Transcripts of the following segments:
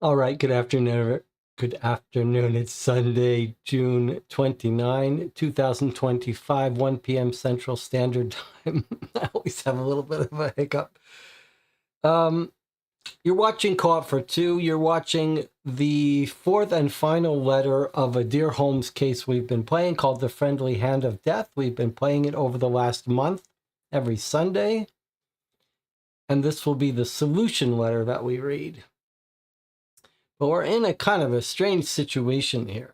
All right, good afternoon. Good afternoon. It's Sunday, June 29, 2025, 1 p.m. Central Standard Time. I always have a little bit of a hiccup. You're watching Co-op for Two. You're watching the fourth and final letter of a Dear Holmes case we've been playing called The Friendly Hand of Death. We've been playing it over the last month, every Sunday. And this will be the solution letter that we read. But we're in a kind of a strange situation here.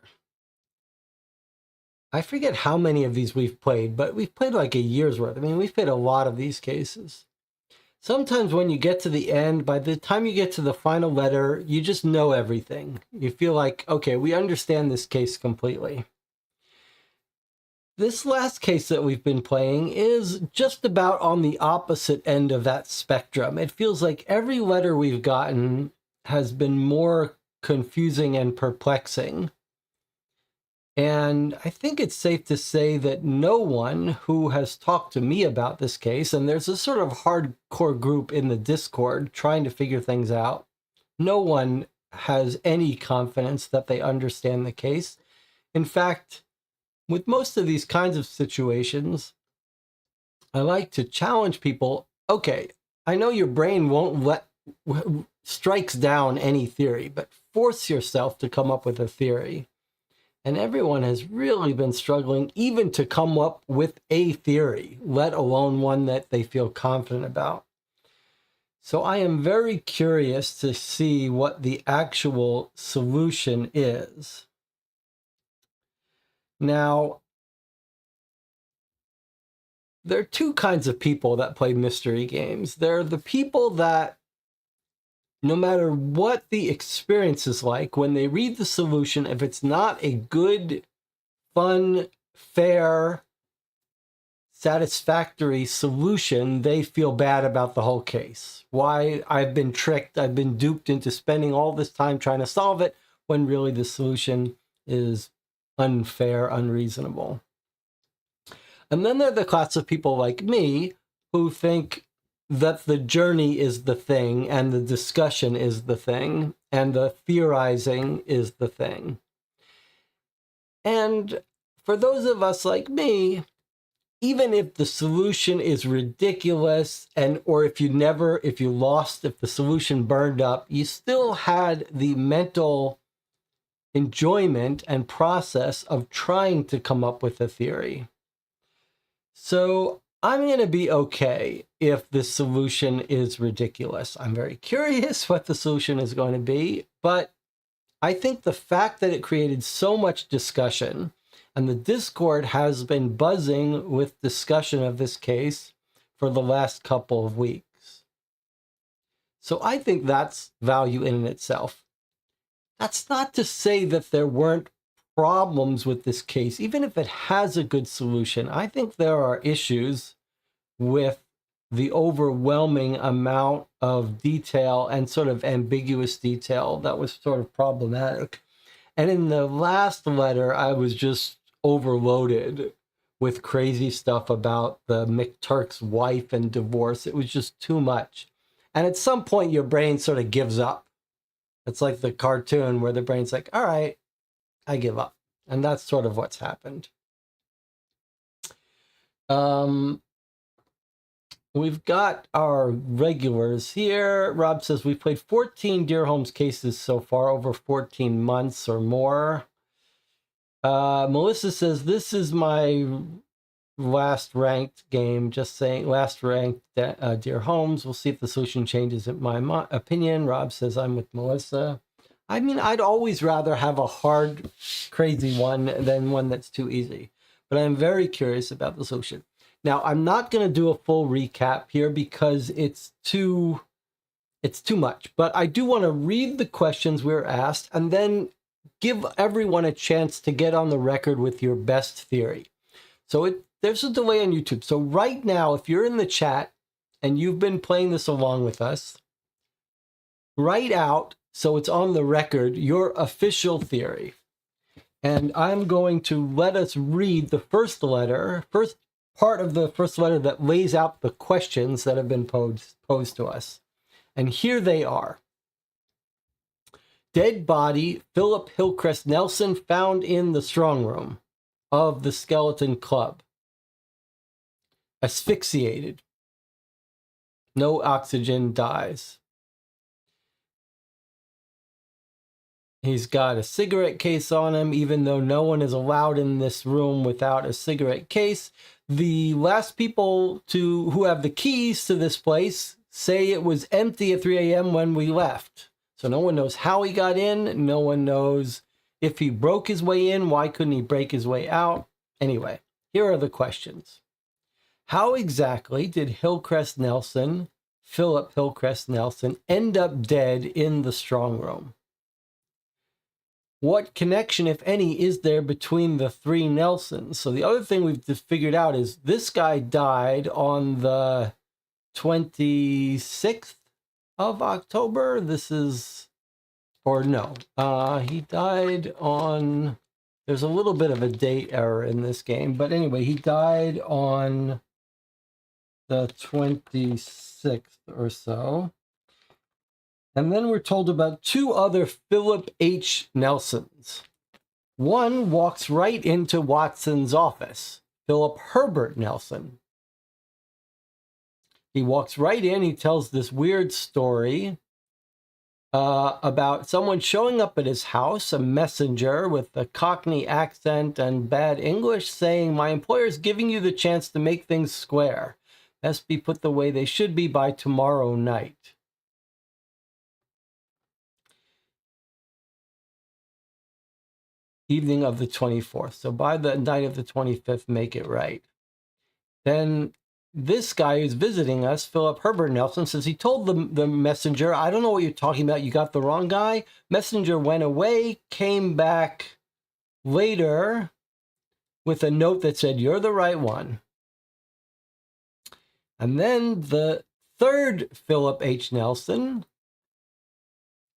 I forget how many of these we've played, but we've played like a year's worth. I mean, we've played a lot of these cases. Sometimes when you get to the end, by the time you get to the final letter, you just know everything. You feel like, okay, we understand this case completely. This last case that we've been playing is just about on the opposite end of that spectrum. It feels like every letter we've gotten has been more confusing and perplexing. And I think it's safe to say that no one who has talked to me about this case, and there's a sort of hardcore group in the Discord trying to figure things out, no one has any confidence that they understand the case. In fact, with most of these kinds of situations, I like to challenge people. Okay, I know your brain won't strikes down any theory, but force yourself to come up with a theory. And everyone has really been struggling even to come up with a theory, let alone one that they feel confident about. So I am very curious to see what the actual solution is. Now, there are two kinds of people that play mystery games. There are the people that, no matter what the experience is like, when they read the solution, if it's not a good, fun, fair, satisfactory solution, they feel bad about the whole case. Why? I've been tricked, I've been duped into spending all this time trying to solve it, when really the solution is unfair, unreasonable. And then there are the class of people like me who think that the journey is the thing, and the discussion is the thing, and the theorizing is the thing. And for those of us like me, even if the solution is ridiculous, or if the solution burned up, you still had the mental enjoyment and process of trying to come up with a theory. So I'm going to be okay if the solution is ridiculous. I'm very curious what the solution is going to be, but I think the fact that it created so much discussion And the Discord has been buzzing with discussion of this case for the last couple of weeks. So I think that's value in itself. That's not to say that there weren't problems with this case. Even if it has a good solution, I think there are issues with the overwhelming amount of detail and sort of ambiguous detail that was sort of problematic. And in the last letter, I was just overloaded with crazy stuff about the McTurk's wife and divorce. It was just too much. And at some point, your brain sort of gives up. It's like the cartoon where the brain's like, all right, I give up. And that's sort of what's happened. We've got our regulars here. Rob says we've played 14 Dear Holmes cases so far, over 14 months or more. Melissa says this is my last ranked game. Just saying, last ranked Dear Holmes. We'll see if the solution changes in my opinion. Rob says I'm with Melissa. I mean, I'd always rather have a hard, crazy one than one that's too easy. But I'm very curious about the solution. Now, I'm not going to do a full recap here because it's too much. But I do want to read the questions we were asked and then give everyone a chance to get on the record with your best theory. So there's a delay on YouTube. So right now, if you're in the chat and you've been playing this along with us, write out, so it's on the record, your official theory. And I'm going to let us read the first part of the first letter that lays out the questions that have been posed to us. And here they are. Dead body, Philip Hillcrest Nelson, found in the strong room of the Skeleton Club. Asphyxiated. No oxygen, dies. He's got a cigarette case on him, even though no one is allowed in this room without a cigarette case. The last people who have the keys to this place say it was empty at 3 a.m. when we left. So no one knows how he got in. No one knows if he broke his way in. Why couldn't he break his way out? Anyway, here are the questions. How exactly did Philip Hillcrest Nelson, end up dead in the strong room? What connection, if any, is there between the three Nelsons? So the other thing we've just figured out is this guy died on the 26th of October. He died on, there's a little bit of a date error in this game. But anyway, he died on the 26th or so. And then we're told about two other Philip H. Nelsons. One walks right into Watson's office, Philip Herbert Nelson. He walks right in, he tells this weird story about someone showing up at his house, a messenger with a Cockney accent and bad English, saying, "My employer's giving you the chance to make things square. Best be put the way they should be by tomorrow night." Evening of the 24th. So by the night of the 25th, make it right. Then this guy who's visiting us, Philip Herbert Nelson, says he told the messenger, "I don't know what you're talking about. You got the wrong guy." Messenger went away, came back later with a note that said, "You're the right one." And then the third Philip H. Nelson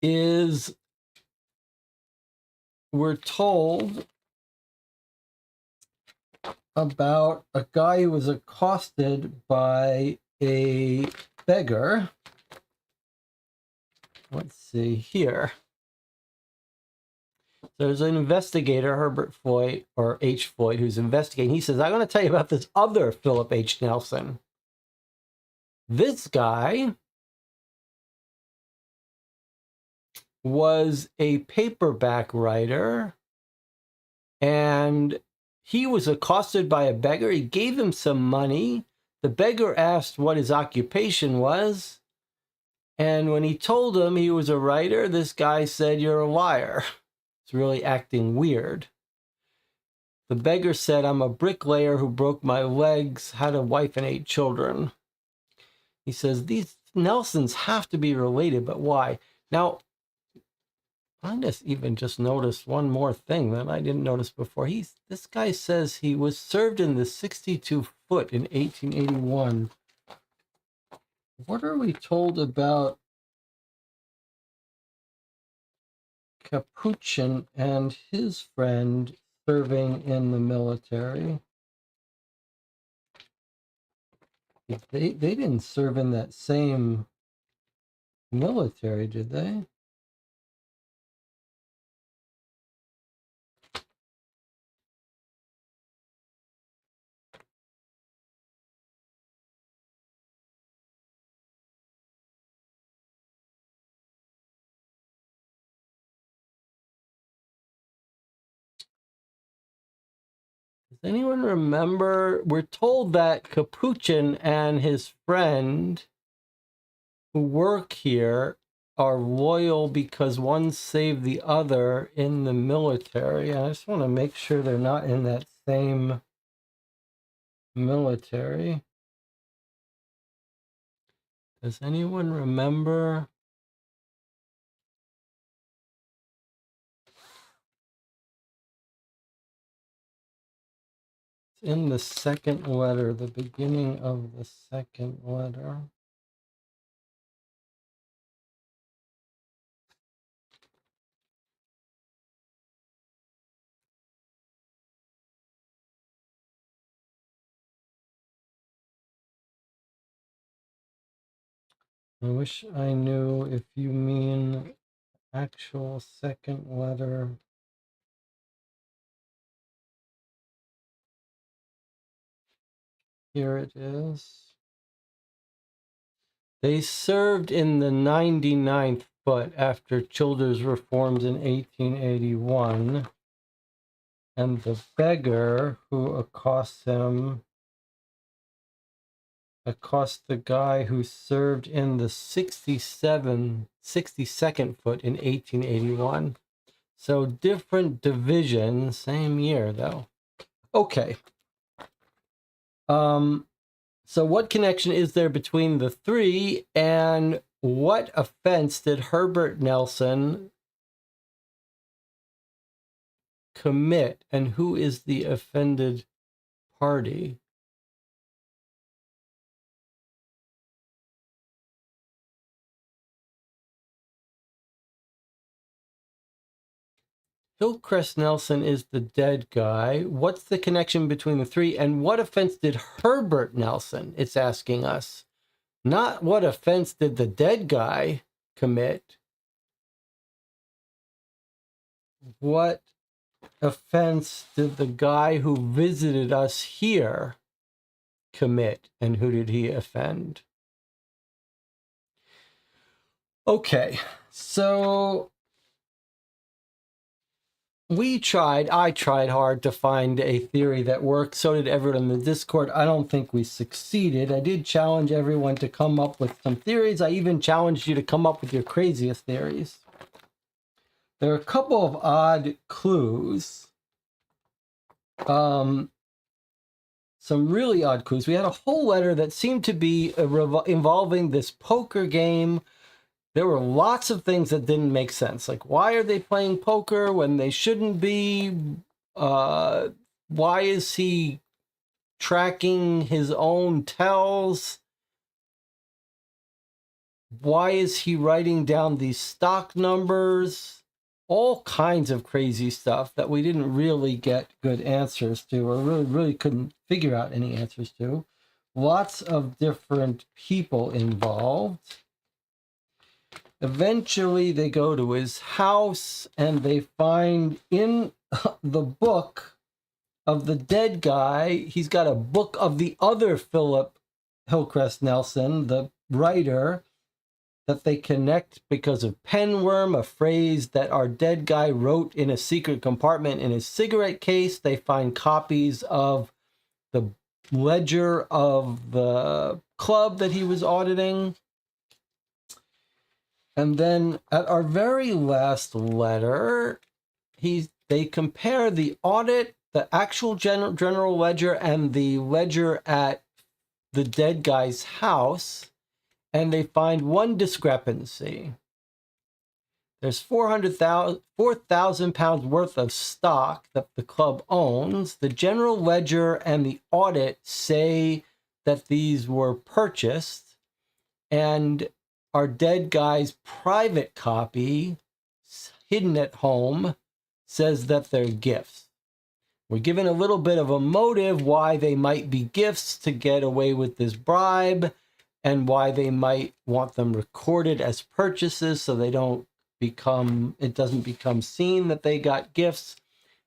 is, we're told, about a guy who was accosted by a beggar. Let's see here. There's an investigator, Herbert Floyd, or H. Floyd, who's investigating. He says, "I'm going to tell you about this other Philip H. Nelson. This guy was a paperback writer, and he was accosted by a beggar. He gave him some money. The beggar asked what his occupation was, and when he told him he was a writer, this guy said, 'You're a liar.' It's really acting weird. The beggar said, I'm a bricklayer who broke my legs, had a wife and 8 children. He says, these Nelsons have to be related, but why? Now, I just noticed one more thing that I didn't notice before. This guy says he was served in the 62 foot in 1881. What are we told about Capuchin and his friend serving in the military? They didn't serve in that same military, did they? Does anyone remember? We're told that Capuchin and his friend who work here are loyal because one saved the other in the military. I just want to make sure they're not in that same military. Does anyone remember? It's in the second letter, the beginning of the second letter. I wish I knew if you mean actual second letter. Here it is. They served in the 99th foot after Childers reforms in 1881. And the beggar who accosts the guy who served in the 62nd foot in 1881. So different division, same year though. Okay. So what connection is there between the three, and what offense did Herbert Nelson commit, and who is the offended party? Hillcrest Nelson is the dead guy. What's the connection between the three, and what offense did Herbert Nelson, it's asking us, not what offense did the dead guy commit. What offense did the guy who visited us here commit, and who did he offend? Okay, so I tried hard to find a theory that worked. So did everyone in the Discord. I don't think we succeeded. I did challenge everyone to come up with some theories. I even challenged you to come up with your craziest theories. There are a couple of odd clues. Some really odd clues. We had a whole letter that seemed to be involving this poker game. There were lots of things that didn't make sense. Like, why are they playing poker when they shouldn't be? Why is he tracking his own tells? Why is he writing down these stock numbers? All kinds of crazy stuff that we didn't really get good answers to, or really couldn't figure out any answers to. Lots of different people involved. Eventually, they go to his house and they find in the book of the dead guy, he's got a book of the other Philip Hillcrest Nelson, the writer, that they connect because of penworm, a phrase that our dead guy wrote in a secret compartment in his cigarette case. They find copies of the ledger of the club that he was auditing. And then at our very last letter, they compare the audit the actual general ledger and the ledger at the dead guy's house, and they find one discrepancy. There's 4,000 pounds worth of stock that the club owns. The general ledger and the audit say that these were purchased, and our dead guy's private copy, hidden at home, says that they're gifts. We're given a little bit of a motive why they might be gifts to get away with this bribe, and why they might want them recorded as purchases so they don't it doesn't become seen that they got gifts.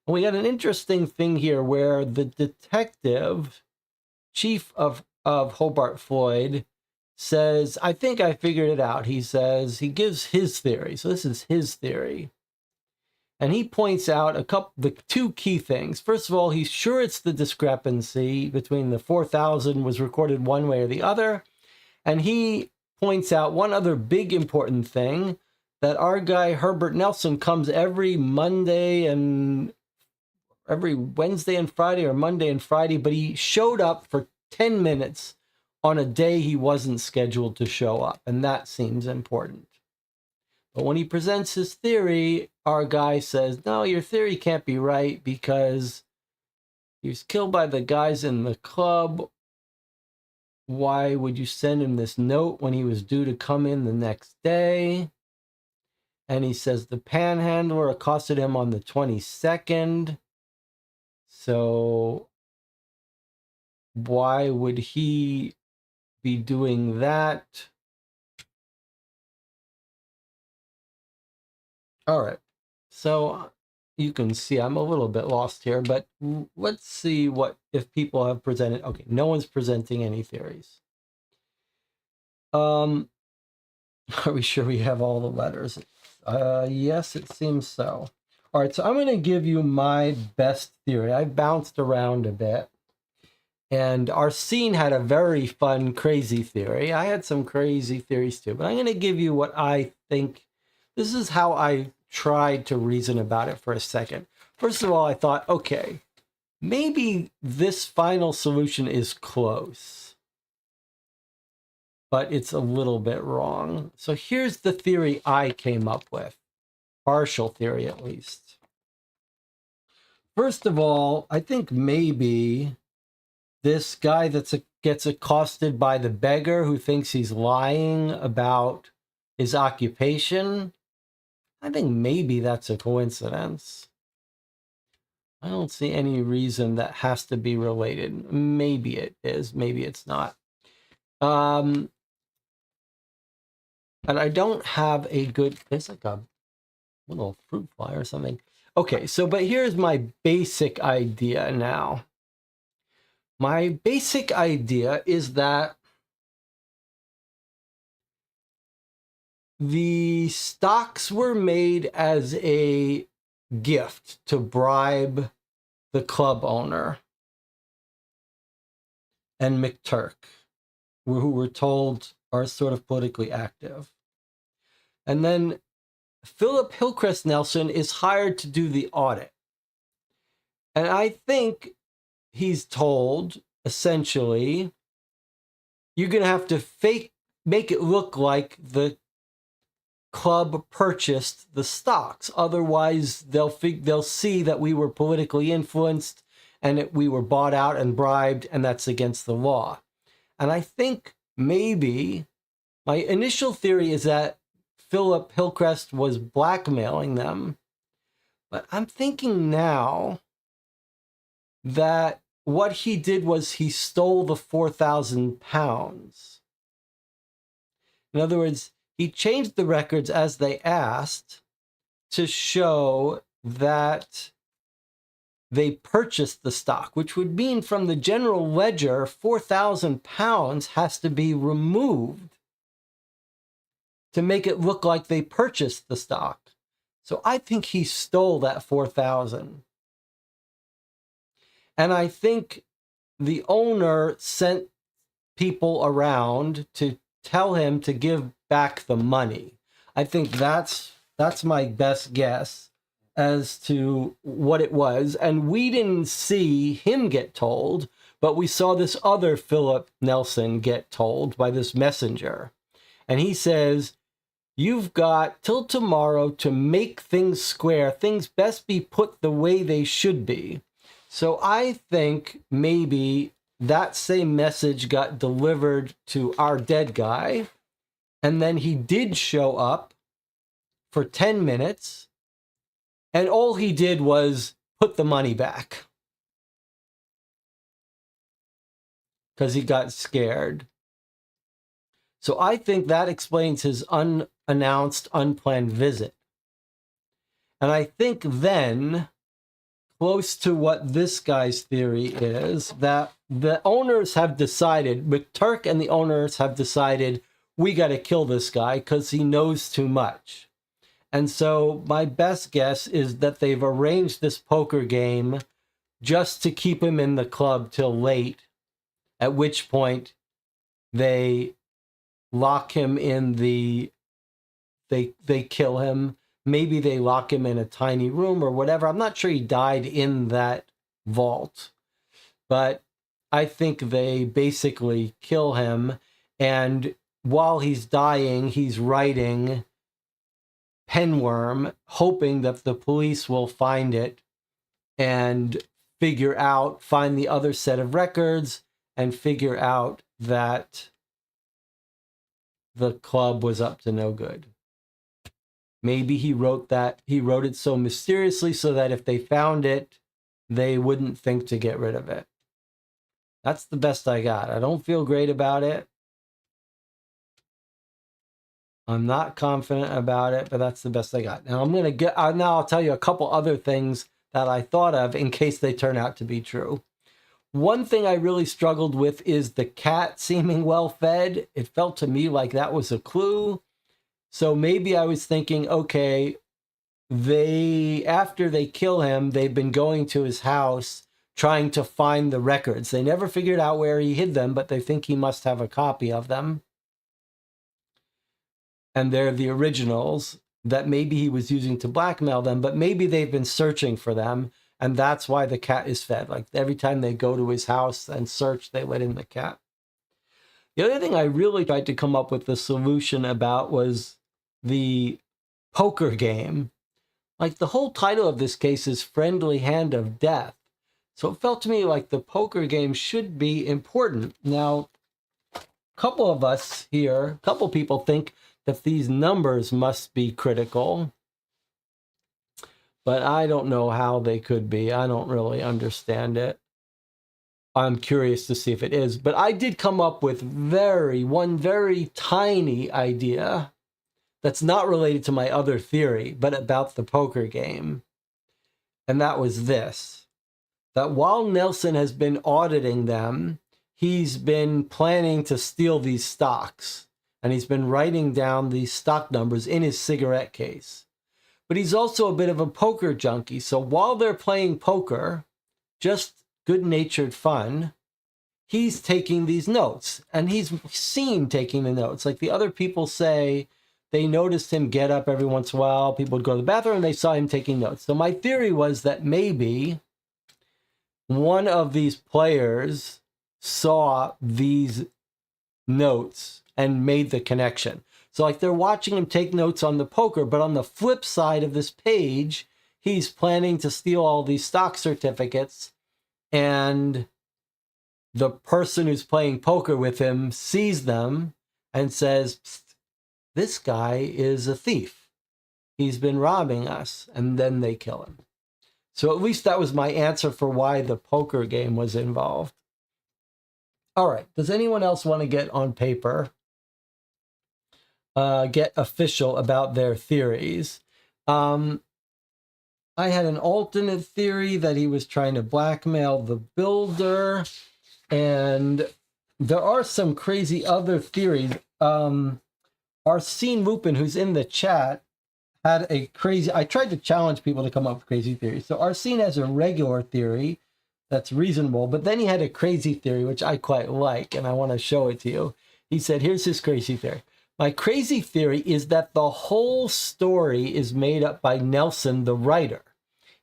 And we got an interesting thing here where the detective, chief of Hobart Floyd, says, I think I figured it out. He says, he gives his theory. So this is his theory. And he points out the two key things. First of all, he's sure it's the discrepancy between the 4,000 was recorded one way or the other. And he points out one other big important thing, that our guy Herbert Nelson comes every Monday and every Wednesday and Friday, or Monday and Friday, but he showed up for 10 minutes on a day he wasn't scheduled to show up. And that seems important. But when he presents his theory, our guy says, no, your theory can't be right because he was killed by the guys in the club. Why would you send him this note when he was due to come in the next day? And he says the panhandler accosted him on the 22nd. So why would he be doing that? All right. So you can see I'm a little bit lost here, but let's see if people have presented. Okay, no one's presenting any theories. Are we sure we have all the letters? Yes, it seems so. All right, so I'm going to give you my best theory. I bounced around a bit, and our scene had a very fun, crazy theory. I had some crazy theories too, but I'm going to give you what I think. This is how I tried to reason about it for a second. First of all, I thought, okay, maybe this final solution is close, but it's a little bit wrong. So here's the theory I came up with. Partial theory, at least. First of all, I think maybe this guy gets accosted by the beggar who thinks he's lying about his occupation. I think maybe that's a coincidence. I don't see any reason that has to be related. Maybe it is, maybe it's not. And I don't have a good, there's like a little fruit fly or something. Okay, so, but here's my basic idea now. My basic idea is that the stocks were made as a gift to bribe the club owner and McTurk, who we're told are sort of politically active. And then Philip Hillcrest Nelson is hired to do the audit. And I think he's told, essentially, you're going to have to make it look like the club purchased the stocks. Otherwise, they'll see that we were politically influenced and we were bought out and bribed, and that's against the law. And I think maybe my initial theory is that Philip Hillcrest was blackmailing them. But I'm thinking now that what he did was he stole the 4,000 pounds. In other words, he changed the records as they asked to show that they purchased the stock, which would mean from the general ledger, 4,000 pounds has to be removed to make it look like they purchased the stock. So I think he stole that 4,000. And I think the owner sent people around to tell him to give back the money. I think that's my best guess. as to what it was. And we didn't see him get told, but we saw this other Philip Nelson get told by this messenger. And he says, you've got till tomorrow to make things square. Things best be put the way they should be. So I think maybe that same message got delivered to our dead guy. And then he did show up for 10 minutes. And all he did was put the money back. Because he got scared. So I think that explains his unannounced, unplanned visit. And I think then, close to what this guy's theory is, that the owners have decided, McTurk and the owners have decided, we got to kill this guy because he knows too much. And so my best guess is that they've arranged this poker game just to keep him in the club till late, at which point they lock him in they kill him. Maybe they lock him in a tiny room or whatever. I'm not sure he died in that vault, but I think they basically kill him. And while he's dying, he's writing Penworm, hoping that the police will find it and find the other set of records and figure out that the club was up to no good. Maybe he wrote it so mysteriously so that if they found it, they wouldn't think to get rid of it. That's the best I got. I don't feel great about it. I'm not confident about it, but that's the best I got. Now I'll tell you a couple other things that I thought of in case they turn out to be true. One thing I really struggled with is the cat seeming well fed. It felt to me like that was a clue. So maybe I was thinking, okay, after they kill him, they've been going to his house trying to find the records. They never figured out where he hid them, but they think he must have a copy of them. And they're the originals that maybe he was using to blackmail them, but maybe they've been searching for them. And that's why the cat is fed. Like every time they go to his house and search, they let in the cat. The other thing I really tried to come up with the solution about was the poker game. Like the whole title of this case is Friendly Hand of Death. So it felt to me like the poker game should be important. Now, a couple people think that these numbers must be critical. But I don't know how they could be. I don't really understand it. I'm curious to see if it is. But I did come up with one very tiny idea that's not related to my other theory, but about the poker game. And that was this. That while Nelson has been auditing them, he's been planning to steal these stocks. And he's been writing down these stock numbers in his cigarette case. But he's also a bit of a poker junkie. So while they're playing poker, just good-natured fun, he's taking these notes. And he's seen taking the notes. Like the other people say, they noticed him get up every once in a while. People would go to the bathroom and they saw him taking notes. So my theory was that maybe one of these players saw these notes and made the connection. So like they're watching him take notes on the poker, but on the flip side of this page, he's planning to steal all these stock certificates, and the person who's playing poker with him sees them and says, this guy is a thief. He's been robbing us. And then they kill him. So at least that was my answer for why the poker game was involved. All right. Does anyone else want to get on paper? Get official about their theories? I had an alternate theory that he was trying to blackmail the builder. And there are some crazy other theories. Arsene Lupin, who's in the chat, had a crazy... I tried to challenge people to come up with crazy theories. So Arsene has a regular theory that's reasonable, but then he had a crazy theory, which I quite like, and I want to show it to you. He said, here's his crazy theory. My crazy theory is that the whole story is made up by Nelson, the writer.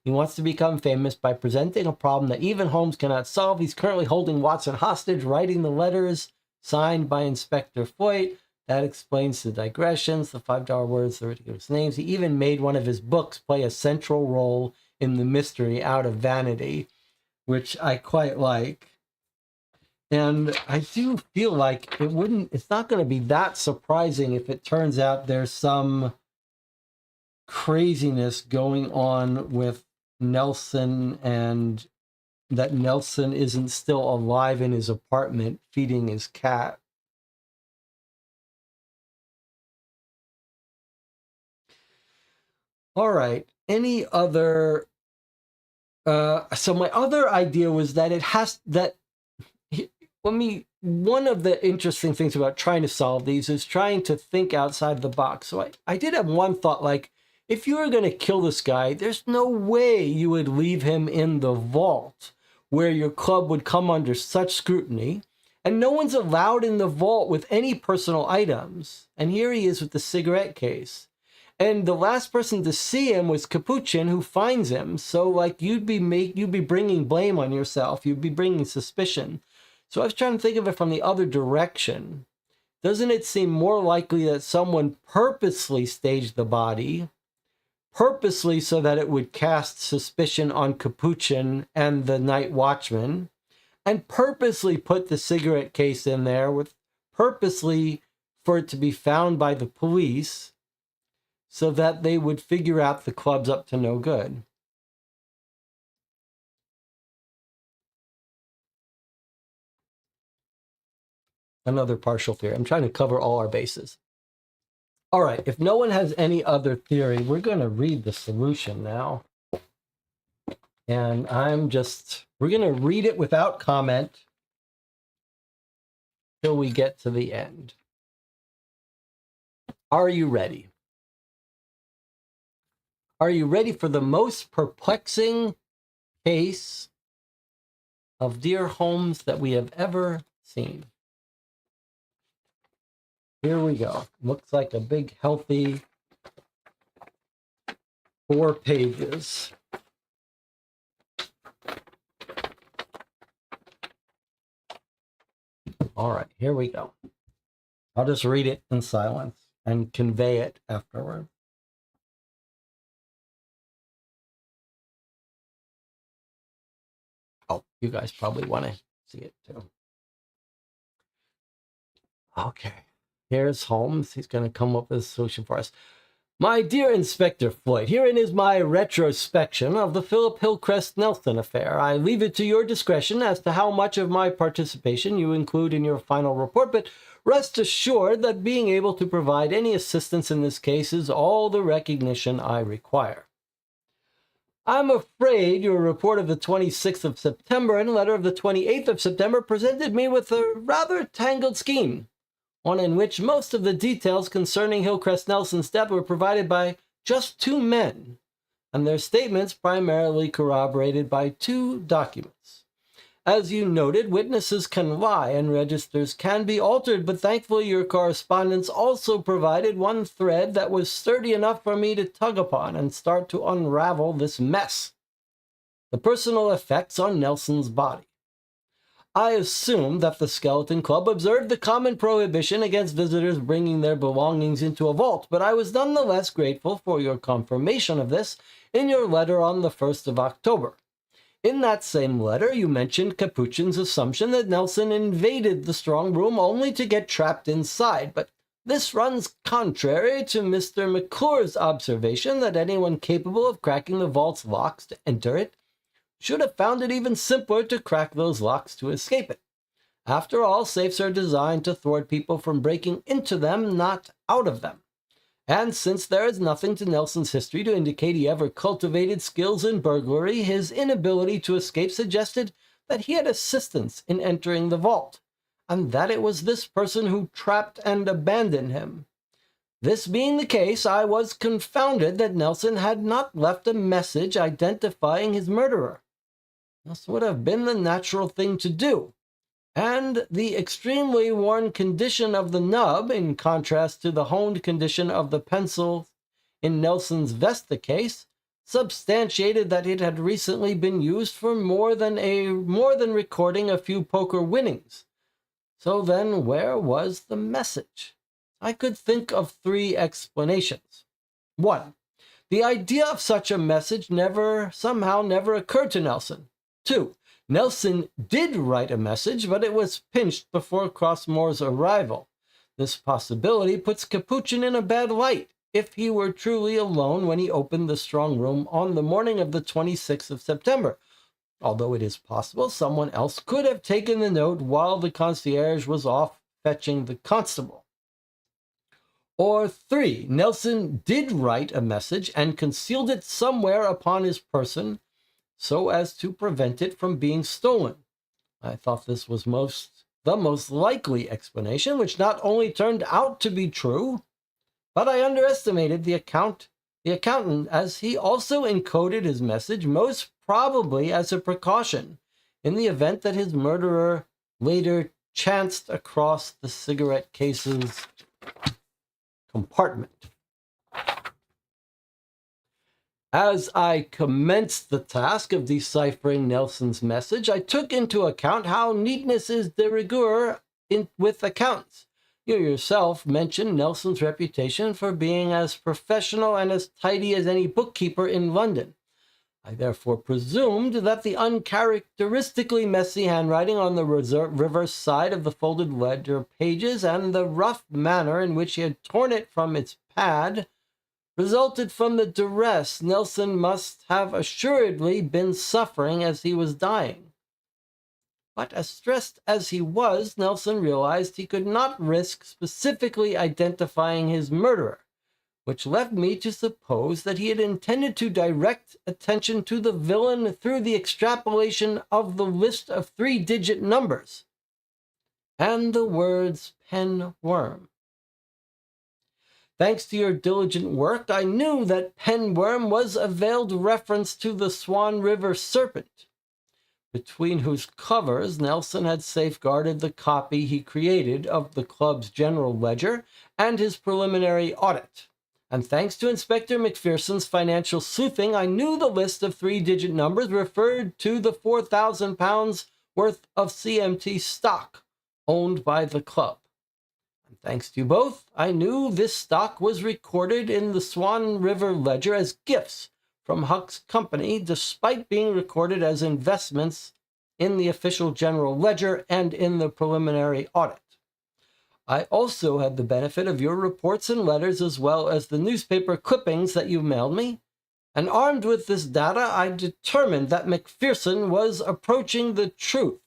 He wants to become famous by presenting a problem that even Holmes cannot solve. He's currently holding Watson hostage, writing the letters signed by Inspector Foyt. That explains the digressions, the $5 words, the ridiculous names. He even made one of his books play a central role in the mystery out of vanity, which I quite like. And I do feel like it's not going to be that surprising if it turns out there's some craziness going on with Nelson, and that Nelson isn't still alive in his apartment feeding his cat. All right. Any other? So my other idea was that one of the interesting things about trying to solve these is trying to think outside the box. So I did have one thought, like, if you were going to kill this guy, there's no way you would leave him in the vault where your club would come under such scrutiny. And no one's allowed in the vault with any personal items. And here he is with the cigarette case. And the last person to see him was Capuchin, who finds him. So, like, you'd be bringing blame on yourself. You'd be bringing suspicion. So I was trying to think of it from the other direction. Doesn't it seem more likely that someone purposely staged the body, purposely so that it would cast suspicion on Capuchin and the night watchman, and purposely put the cigarette case in there purposely for it to be found by the police so that they would figure out the club's up to no good? Another partial theory. I'm trying to cover all our bases. All right, if no one has any other theory, we're going to read the solution now. And we're going to read it without comment till we get to the end. Are you ready? Are you ready for the most perplexing case of Dear Holmes that we have ever seen? Here we go. Looks like a big, healthy 4 pages. All right, here we go. I'll just read it in silence and convey it afterward. Oh, you guys probably want to see it too. Okay. Here's Holmes. He's going to come up with a solution for us. My dear Inspector Floyd, herein is my retrospection of the Philip Hillcrest Nelson affair. I leave it to your discretion as to how much of my participation you include in your final report, but rest assured that being able to provide any assistance in this case is all the recognition I require. I'm afraid your report of the 26th of September and letter of the 28th of September presented me with a rather tangled scheme, one in which most of the details concerning Hillcrest Nelson's death were provided by just 2 men, and their statements primarily corroborated by 2 documents. As you noted, witnesses can lie and registers can be altered, but thankfully your correspondence also provided one thread that was sturdy enough for me to tug upon and start to unravel this mess: the personal effects on Nelson's body. I assume that the Skeleton Club observed the common prohibition against visitors bringing their belongings into a vault, but I was nonetheless grateful for your confirmation of this in your letter on the 1st of October. In that same letter, you mentioned Capuchin's assumption that Nelson invaded the strong room only to get trapped inside, but this runs contrary to Mr. McClure's observation that anyone capable of cracking the vault's locks to enter it should have found it even simpler to crack those locks to escape it. After all, safes are designed to thwart people from breaking into them, not out of them. And since there is nothing to Nelson's history to indicate he ever cultivated skills in burglary, his inability to escape suggested that he had assistance in entering the vault, and that it was this person who trapped and abandoned him. This being the case, I was confounded that Nelson had not left a message identifying his murderer. This would have been the natural thing to do, and the extremely worn condition of the nub, in contrast to the honed condition of the pencil in Nelson's Vesta case, substantiated that it had recently been used for more than recording a few poker winnings. So then where was the message? I could think of three explanations. One, the idea of such a message somehow never occurred to Nelson. Two, Nelson did write a message, but it was pinched before Crossmore's arrival. This possibility puts Capuchin in a bad light if he were truly alone when he opened the strong room on the morning of the 26th of September, although it is possible someone else could have taken the note while the concierge was off fetching the constable. Or three, Nelson did write a message and concealed it somewhere upon his person so as to prevent it from being stolen. I thought this was the most likely explanation, which not only turned out to be true, but I underestimated the accountant, as he also encoded his message, most probably as a precaution, in the event that his murderer later chanced across the cigarette case's compartment. As I commenced the task of deciphering Nelson's message, I took into account how neatness is de rigueur with accounts. You yourself mentioned Nelson's reputation for being as professional and as tidy as any bookkeeper in London. I therefore presumed that the uncharacteristically messy handwriting on the reverse side of the folded ledger pages and the rough manner in which he had torn it from its pad resulted from the duress Nelson must have assuredly been suffering as he was dying. But as stressed as he was, Nelson realized he could not risk specifically identifying his murderer, which led me to suppose that he had intended to direct attention to the villain through the extrapolation of the list of three-digit numbers and the words pen worm. Thanks to your diligent work, I knew that penworm was a veiled reference to the Swan River serpent, between whose covers Nelson had safeguarded the copy he created of the club's general ledger and his preliminary audit. And thanks to Inspector McPherson's financial sleuthing, I knew the list of three-digit numbers referred to the £4,000 worth of CMT stock owned by the club. Thanks to both, I knew this stock was recorded in the Swan River ledger as gifts from Huck's company, despite being recorded as investments in the official general ledger and in the preliminary audit. I also had the benefit of your reports and letters, as well as the newspaper clippings that you mailed me, and armed with this data, I determined that McPherson was approaching the truth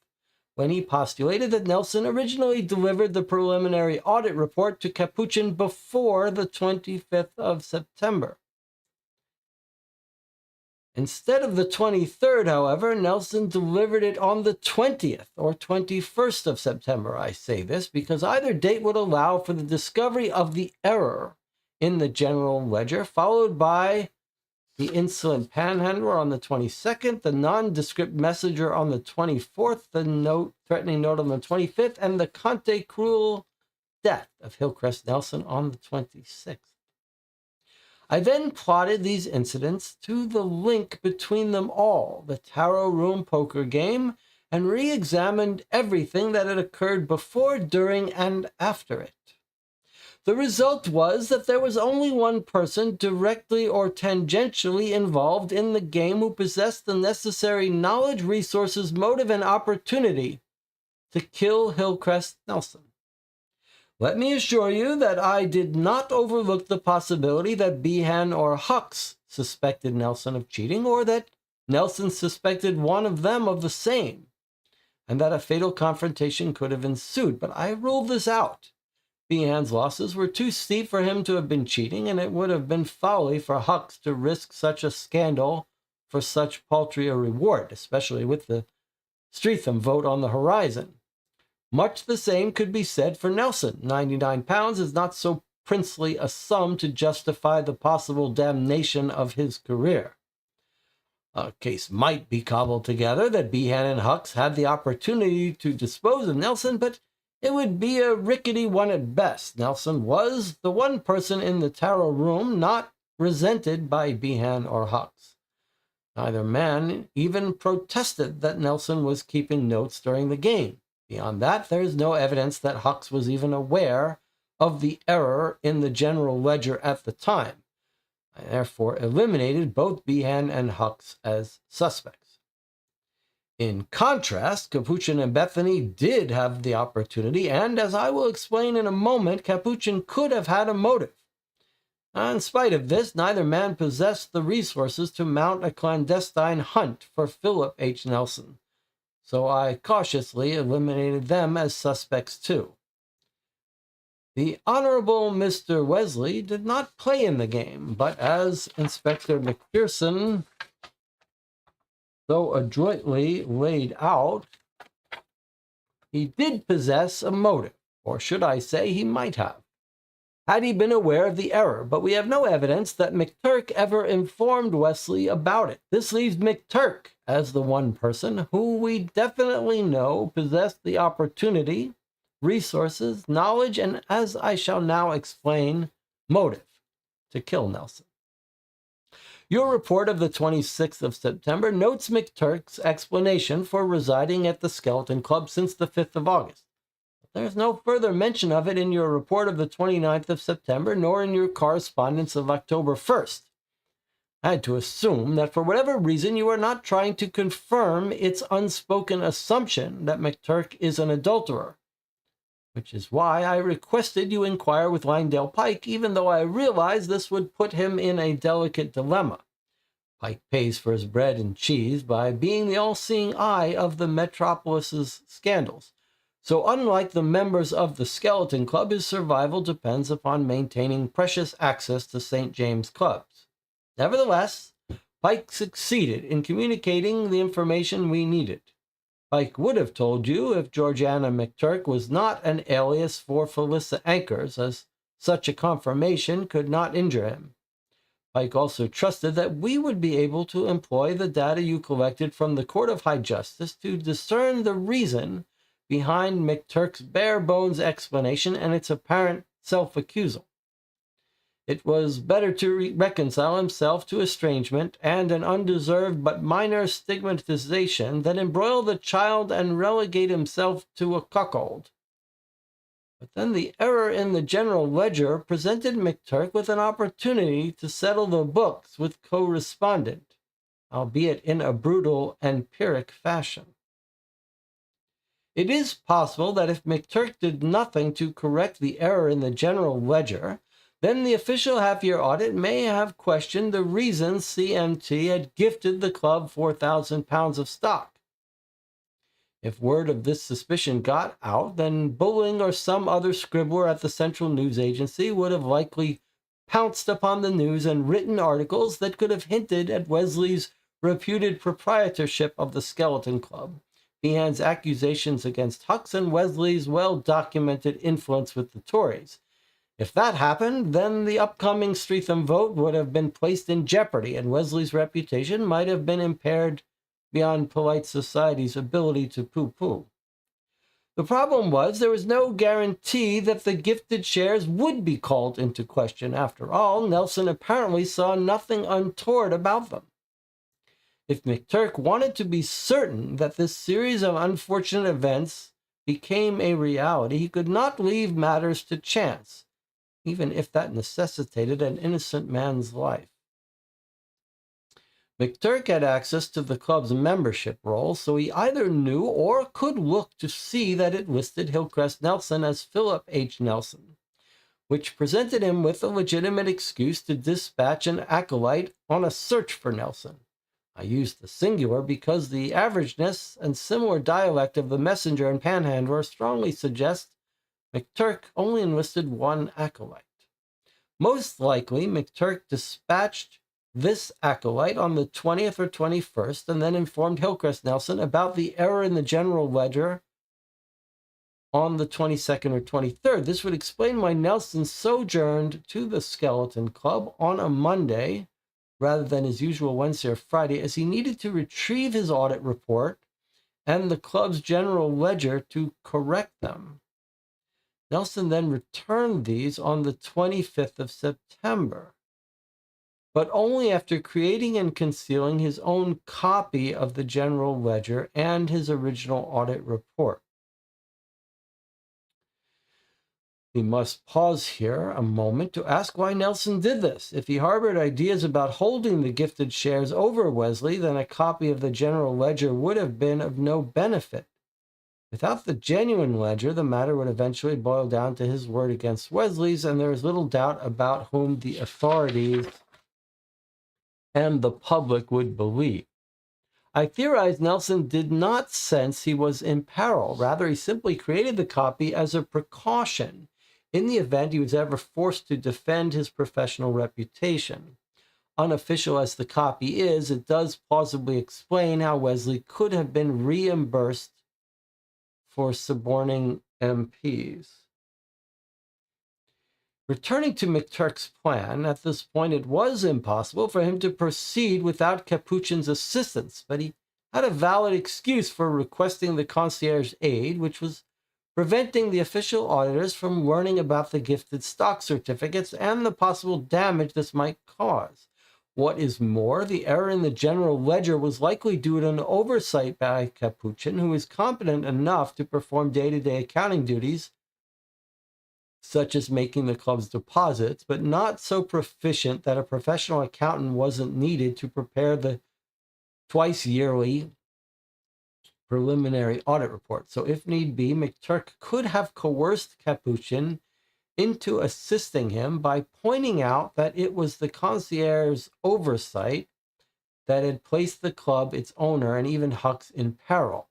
when he postulated that Nelson originally delivered the preliminary audit report to Capuchin before the 25th of September. Instead of the 23rd, however, Nelson delivered it on the 20th or 21st of September. I say this because either date would allow for the discovery of the error in the general ledger, followed by the insolent panhandler on the 22nd, the nondescript messenger on the 24th, the threatening note on the 25th, and the Conte cruel death of Hillcrest Nelson on the 26th. I then plotted these incidents to the link between them all, the tarot room poker game, and re-examined everything that had occurred before, during, and after it. The result was that there was only one person directly or tangentially involved in the game who possessed the necessary knowledge, resources, motive, and opportunity to kill Hillcrest Nelson. Let me assure you that I did not overlook the possibility that Behan or Hux suspected Nelson of cheating, or that Nelson suspected one of them of the same, and that a fatal confrontation could have ensued, but I ruled this out. Behan's losses were too steep for him to have been cheating, and it would have been folly for Hux to risk such a scandal for such paltry a reward, especially with the Streatham vote on the horizon. Much the same could be said for Nelson. £99 is not so princely a sum to justify the possible damnation of his career. A case might be cobbled together that Behan and Hux had the opportunity to dispose of Nelson, but it would be a rickety one at best. Nelson was the one person in the tarot room not resented by Behan or Hucks. Neither man even protested that Nelson was keeping notes during the game. Beyond that, there is no evidence that Hucks was even aware of the error in the general ledger at the time. I therefore eliminated both Behan and Hucks as suspects. In contrast, Capuchin and Bethany did have the opportunity, and as I will explain in a moment, Capuchin could have had a motive. In spite of this, neither man possessed the resources to mount a clandestine hunt for Philip H. Nelson, so I cautiously eliminated them as suspects too. The Honorable Mr. Wesley did not play in the game, but as Inspector McPherson so adroitly laid out, he did possess a motive, or should I say he might have, had he been aware of the error, but we have no evidence that McTurk ever informed Wesley about it. This leaves McTurk as the one person who we definitely know possessed the opportunity, resources, knowledge, and, as I shall now explain, motive to kill Nelson. Your report of the 26th of September notes McTurk's explanation for residing at the Skeleton Club since the 5th of August. There's no further mention of it in your report of the 29th of September, nor in your correspondence of October 1st. I had to assume that for whatever reason you are not trying to confirm its unspoken assumption that McTurk is an adulterer, which is why I requested you inquire with Langdale Pike, even though I realized this would put him in a delicate dilemma. Pike pays for his bread and cheese by being the all-seeing eye of the metropolis's scandals. So unlike the members of the Skeleton Club, his survival depends upon maintaining precious access to St. James clubs. Nevertheless, Pike succeeded in communicating the information we needed. Pike would have told you if Georgiana McTurk was not an alias for Felissa Ankers, as such a confirmation could not injure him. Pike also trusted that we would be able to employ the data you collected from the Court of High Justice to discern the reason behind McTurk's bare-bones explanation and its apparent self-accusal. It was better to reconcile himself to estrangement and an undeserved but minor stigmatization than embroil the child and relegate himself to a cuckold. But then the error in the general ledger presented McTurk with an opportunity to settle the books with co-respondent, albeit in a brutal and Pyrrhic fashion. It is possible that if McTurk did nothing to correct the error in the general ledger, then the official half-year audit may have questioned the reason CMT had gifted the club 4,000 pounds of stock. If word of this suspicion got out, then Bulling or some other scribbler at the Central News Agency would have likely pounced upon the news and written articles that could have hinted at Wesley's reputed proprietorship of the Skeleton Club, Behan's accusations against Hucks, and Wesley's well-documented influence with the Tories. If that happened, then the upcoming Streatham vote would have been placed in jeopardy, and Wesley's reputation might have been impaired beyond polite society's ability to pooh-pooh. The problem was there was no guarantee that the gifted shares would be called into question. After all, Nelson apparently saw nothing untoward about them. If McTurk wanted to be certain that this series of unfortunate events became a reality, he could not leave matters to chance, even if that necessitated an innocent man's life. McTurk had access to the club's membership roll, so he either knew or could look to see that it listed Hillcrest Nelson as Philip H. Nelson, which presented him with a legitimate excuse to dispatch an acolyte on a search for Nelson. I used the singular because the averageness and similar dialect of the messenger and panhandler strongly suggest McTurk only enlisted one acolyte. Most likely, McTurk dispatched this acolyte on the 20th or 21st and then informed Hillcrest Nelson about the error in the general ledger on the 22nd or 23rd. This would explain why Nelson sojourned to the Skeleton Club on a Monday rather than his usual Wednesday or Friday, as he needed to retrieve his audit report and the club's general ledger to correct them. Nelson then returned these on the 25th of September. but only after creating and concealing his own copy of the general ledger and his original audit report. We must pause here a moment to ask why Nelson did this. If he harbored ideas about holding the gifted shares over Wesley, then a copy of the general ledger would have been of no benefit. Without the genuine ledger, the matter would eventually boil down to his word against Wesley's, and there is little doubt about whom the authorities and the public would believe. I theorize Nelson did not sense he was in peril. Rather, he simply created the copy as a precaution in the event he was ever forced to defend his professional reputation. Unofficial as the copy is, it does plausibly explain how Wesley could have been reimbursed for suborning MPs. Returning to McTurk's plan, at this point it was impossible for him to proceed without Capuchin's assistance, but he had a valid excuse for requesting the concierge's aid, which was preventing the official auditors from learning about the gifted stock certificates and the possible damage this might cause. What is more, the error in the general ledger was likely due to an oversight by Capuchin, who is competent enough to perform day-to-day accounting duties such as making the club's deposits, but not so proficient that a professional accountant wasn't needed to prepare the twice yearly preliminary audit report. So if need be, McTurk could have coerced Capuchin into assisting him by pointing out that it was the concierge's oversight that had placed the club, its owner, and even Hux in peril.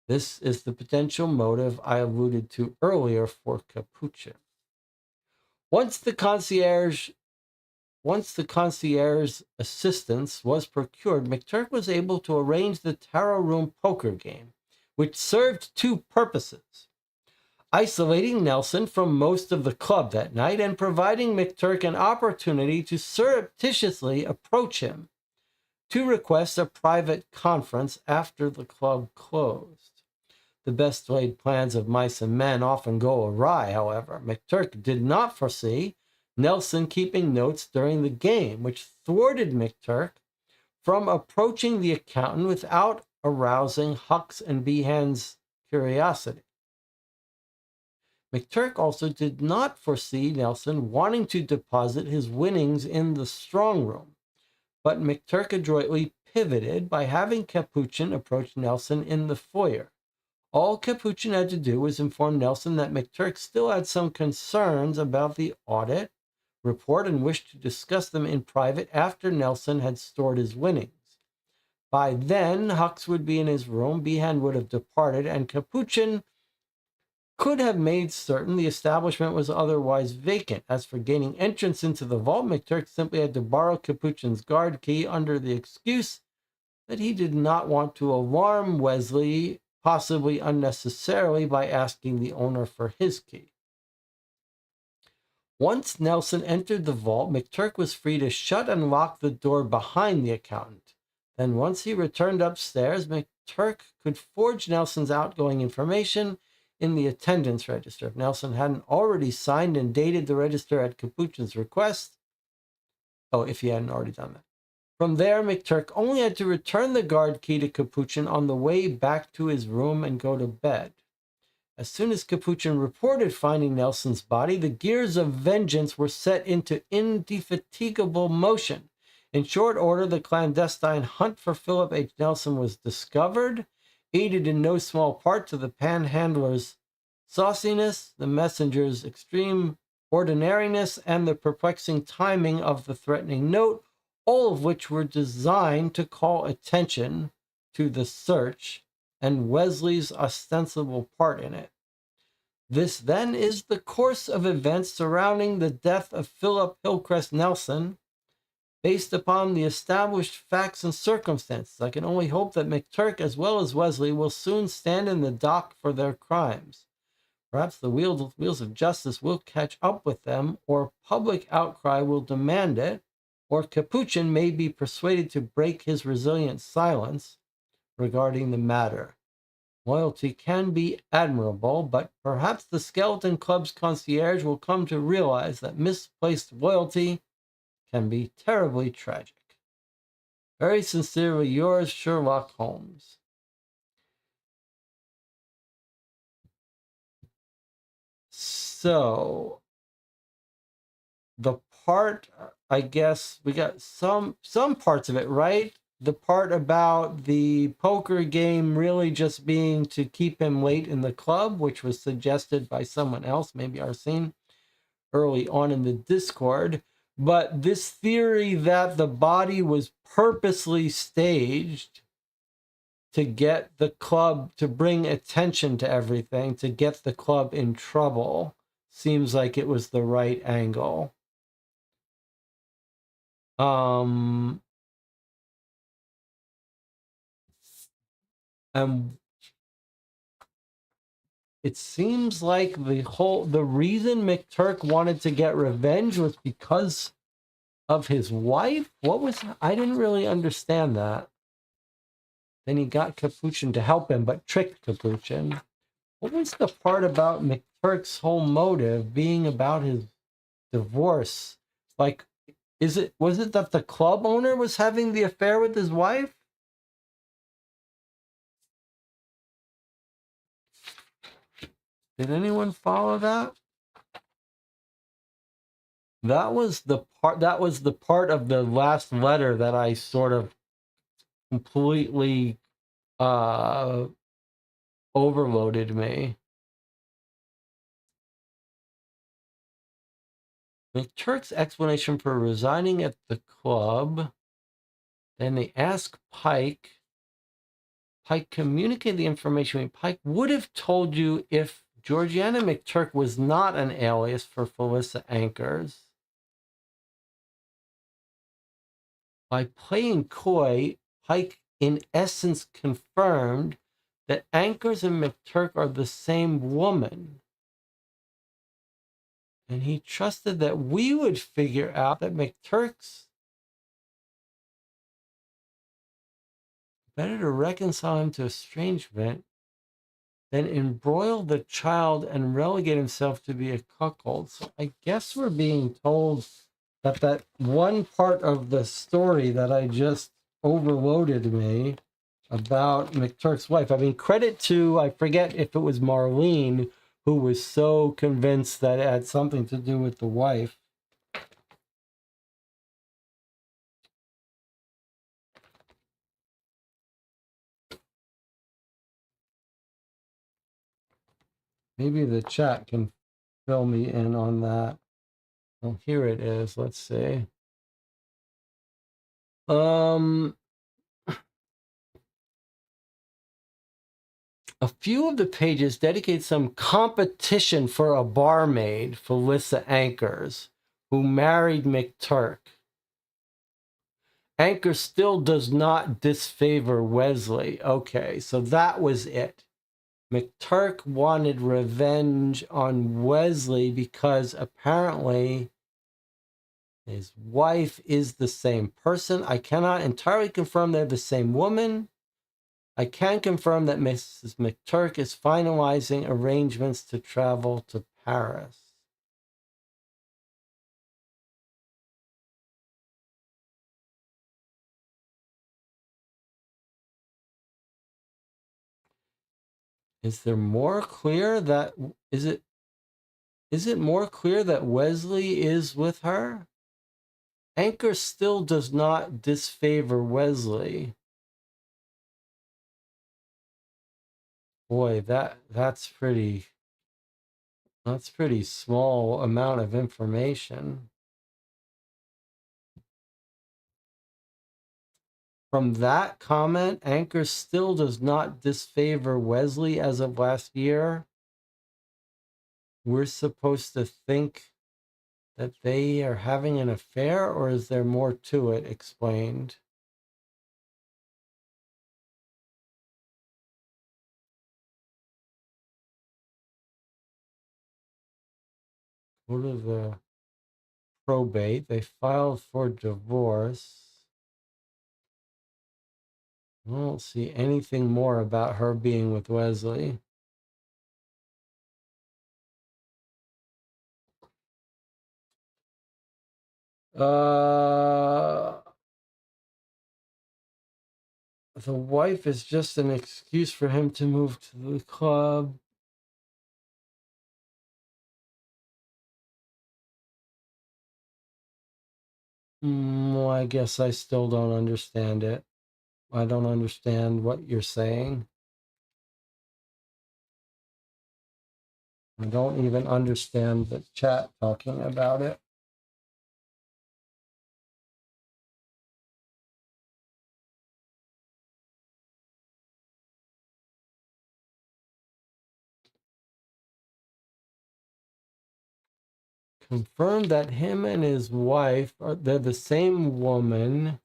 This is the potential motive I alluded to earlier for Capuchin. Once the concierge's assistance was procured, McTurk was able to arrange the tarot room poker game, which served two purposes: isolating Nelson from most of the club that night and providing McTurk an opportunity to surreptitiously approach him to request a private conference after the club closed. The best laid plans of mice and men often go awry, however. McTurk did not foresee Nelson keeping notes during the game, which thwarted McTurk from approaching the accountant without arousing Hux and Behan's curiosity. McTurk also did not foresee Nelson wanting to deposit his winnings in the strong room, but McTurk adroitly pivoted by having Capuchin approach Nelson in the foyer. All Capuchin had to do was inform Nelson that McTurk still had some concerns about the audit report and wished to discuss them in private after Nelson had stored his winnings. By then, Hux would be in his room, Behan would have departed, and Capuchin could have made certain the establishment was otherwise vacant. As for gaining entrance into the vault, McTurk simply had to borrow Capuchin's guard key under the excuse that he did not want to alarm Wesley, possibly unnecessarily, by asking the owner for his key. Once Nelson entered the vault, McTurk was free to shut and lock the door behind the accountant. Then once he returned upstairs, McTurk could forge Nelson's outgoing information in the attendance register. If Nelson hadn't already signed and dated the register at Capuchin's request, if he hadn't already done that. From there, McTurk only had to return the guard key to Capuchin on the way back to his room and go to bed. As soon as Capuchin reported finding Nelson's body, the gears of vengeance were set into indefatigable motion. In short order, the clandestine hunt for Philip H. Nelson was discovered, aided in no small part to the panhandler's sauciness, the messenger's extreme ordinariness, and the perplexing timing of the threatening note, all of which were designed to call attention to the search and Wesley's ostensible part in it. This, then, is the course of events surrounding the death of Philip Hillcrest Nelson, based upon the established facts and circumstances. I can only hope that McTurk, as well as Wesley, will soon stand in the dock for their crimes. Perhaps the wheels of justice will catch up with them, or public outcry will demand it, or Capuchin may be persuaded to break his resilient silence regarding the matter. Loyalty can be admirable, but perhaps the Skeleton Club's concierge will come to realize that misplaced loyalty can be terribly tragic. Very sincerely yours, Sherlock Holmes. So the part, I guess we got some parts of it right. The part about the poker game really just being to keep him late in the club, which was suggested by someone else, maybe Arsene, early on in the Discord. But this theory that the body was purposely staged to get the club, to bring attention to everything, to get the club in trouble, seems like it was the right angle. And it seems like the reason McTurk wanted to get revenge was because of his wife. What was, I didn't really understand that. Then he got Capuchin to help him, but tricked Capuchin. What was the part about McTurk's whole motive being about his divorce? Like, was it that the club owner was having the affair with his wife? Did anyone follow that? That was the part of the last letter that I sort of completely overloaded me. McTurk's explanation for resigning at the club. Then they ask Pike. Pike communicated the information. Pike would have told you if Georgiana McTurk was not an alias for Felissa Anchors. By playing coy, Pike in essence confirmed that Anchors and McTurk are the same woman. And he trusted that we would figure out that McTurk's better to reconcile him to estrangement than embroil the child and relegate himself to be a cuckold. So I guess we're being told that that one part of the story that I just overloaded me about McTurk's wife. I mean, credit to, I forget if it was Marlene, who was so convinced that it had something to do with the wife. Maybe the chat can fill me in on that. Well, here it is. Let's see. A few of the pages dedicate some competition for a barmaid, Felissa Anchors, who married McTurk. Anchors still does not disfavor Wesley. Okay, so that was it. McTurk wanted revenge on Wesley because apparently his wife is the same person. I cannot entirely confirm they're the same woman. I can confirm that Mrs. McTurk is finalizing arrangements to travel to Paris. Is there more clear that is it more clear that Wesley is with her? Anchor still does not disfavor Wesley. Boy, that's pretty small amount of information. From that comment, Anchor still does not disfavor Wesley as of last year. We're supposed to think that they are having an affair, or is there more to it explained? Go to the probate. They filed for divorce. I don't see anything more about her being with Wesley. Uh, the wife is just an excuse for him to move to the club. Well, I guess I still don't understand it. I don't understand what you're saying. I don't even understand the chat talking about it. Confirmed that him and his wife they're the same woman.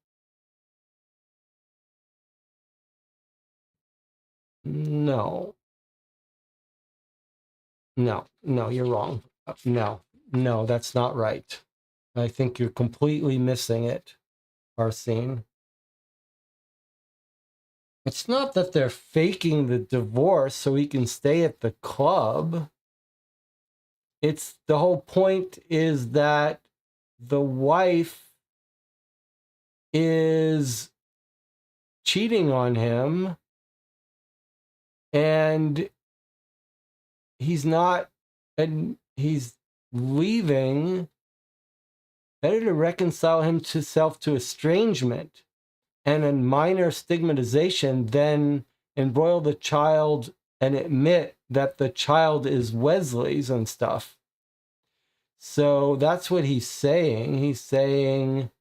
No, no, you're wrong. No, that's not right. I think you're completely missing it, Arsene. It's not that they're faking the divorce so he can stay at the club. It's the whole point is that the wife is cheating on him and he's not, and he's leaving better to reconcile himself to estrangement and a minor stigmatization than embroil the child and admit that the child is Wesley's and stuff. So that's what he's saying. He's saying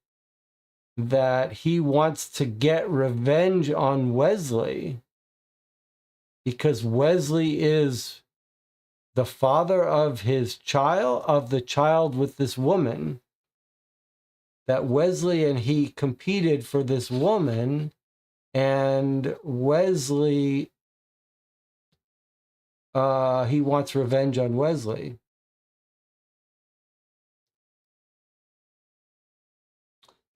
that he wants to get revenge on Wesley because Wesley is the father of his child, of the child with this woman, that Wesley and he competed for this woman, and Wesley, he wants revenge on Wesley.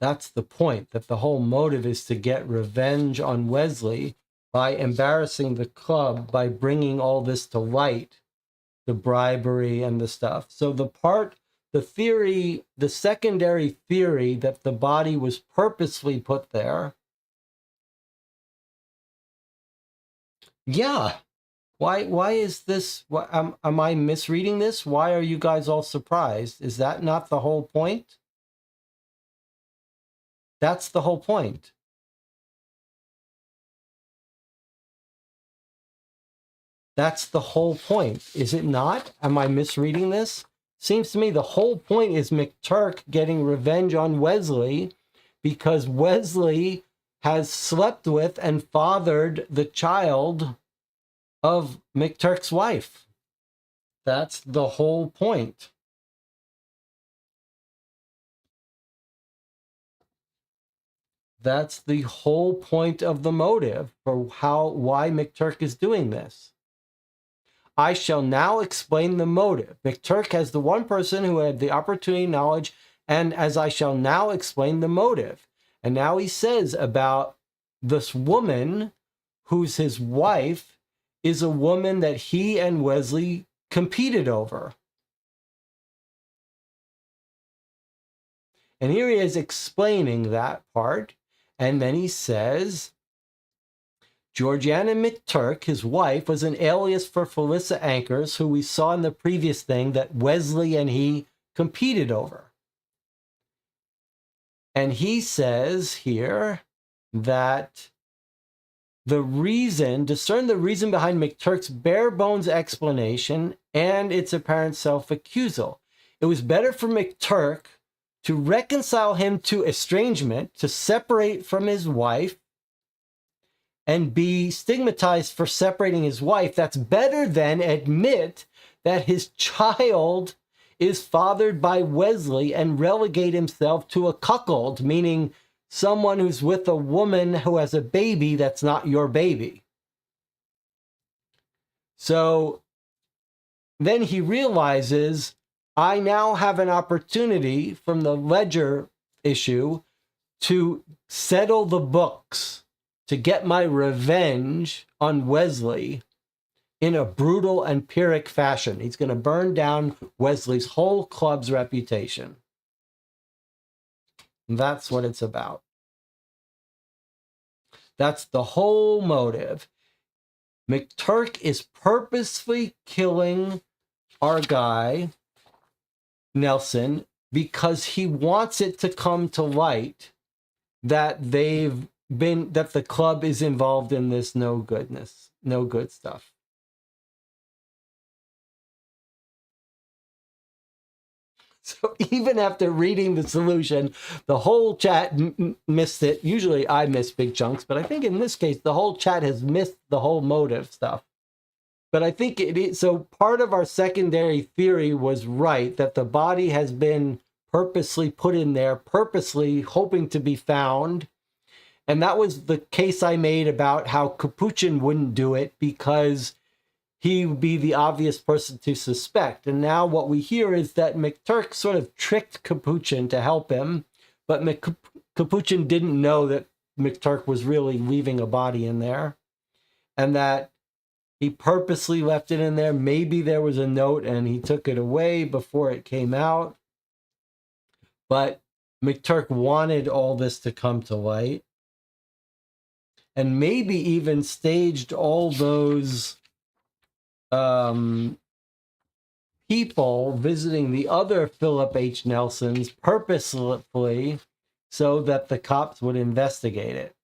That's the point, that the whole motive is to get revenge on Wesley by embarrassing the club, by bringing all this to light, the bribery and the stuff. So the theory, the secondary theory that the body was purposely put there. Yeah. Why is this? Am I misreading this? Why are you guys all surprised? Is that not the whole point? That's the whole point. That's the whole point, is it not? Am I misreading this? Seems to me the whole point is McTurk getting revenge on Wesley because Wesley has slept with and fathered the child of McTurk's wife. That's the whole point. That's the whole point of the motive for why McTurk is doing this. I shall now explain the motive. McTurk has the one person who had the opportunity, knowledge, and as I shall now explain the motive. And now he says about this woman who's his wife is a woman that he and Wesley competed over. And here he is explaining that part. And then he says, Georgiana McTurk, his wife, was an alias for Felissa Ankers, who we saw in the previous thing that Wesley and he competed over. And he says here that discern the reason behind McTurk's bare bones explanation and its apparent self-accusal. It was better for McTurk to reconcile him to estrangement, to separate from his wife, and be stigmatized for separating his wife. That's better than admit that his child is fathered by Wesley and relegate himself to a cuckold, meaning someone who's with a woman who has a baby that's not your baby. So then he realizes, I now have an opportunity from the ledger issue to settle the books, to get my revenge on Wesley in a brutal and Pyrrhic fashion. He's going to burn down Wesley's whole club's reputation. That's what it's about. That's the whole motive. McTurk is purposely killing our guy, Nelson, because he wants it to come to light that that the club is involved in this no good stuff. So even after reading the solution, the whole chat missed it. Usually I miss big chunks, but I think in this case, the whole chat has missed the whole motive stuff. But I think it is, so part of our secondary theory was right, that the body has been purposely put in there, purposely hoping to be found. And that was the case I made about how Capuchin wouldn't do it because he would be the obvious person to suspect. And now what we hear is that McTurk sort of tricked Capuchin to help him, but Capuchin didn't know that McTurk was really leaving a body in there, and that he purposely left it in there. Maybe there was a note and he took it away before it came out. But McTurk wanted all this to come to light, and maybe even staged all those people visiting the other Philip H. Nelsons purposefully so that the cops would investigate it.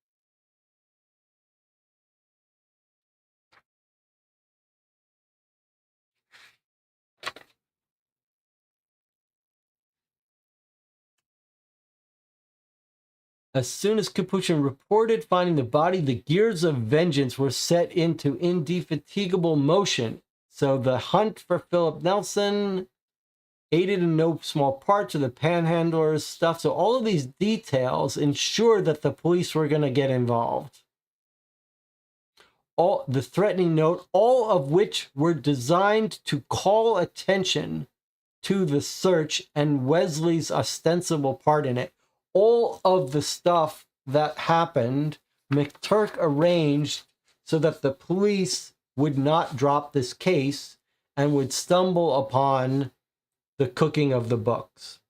As soon as Capuchin reported finding the body, the gears of vengeance were set into indefatigable motion. So the hunt for Philip Nelson aided in no small part to the panhandlers' stuff. So all of these details ensured that the police were going to get involved. All the threatening note, all of which were designed to call attention to the search and Wesley's ostensible part in it. All of the stuff that happened, McTurk arranged so that the police would not drop this case and would stumble upon the cooking of the books.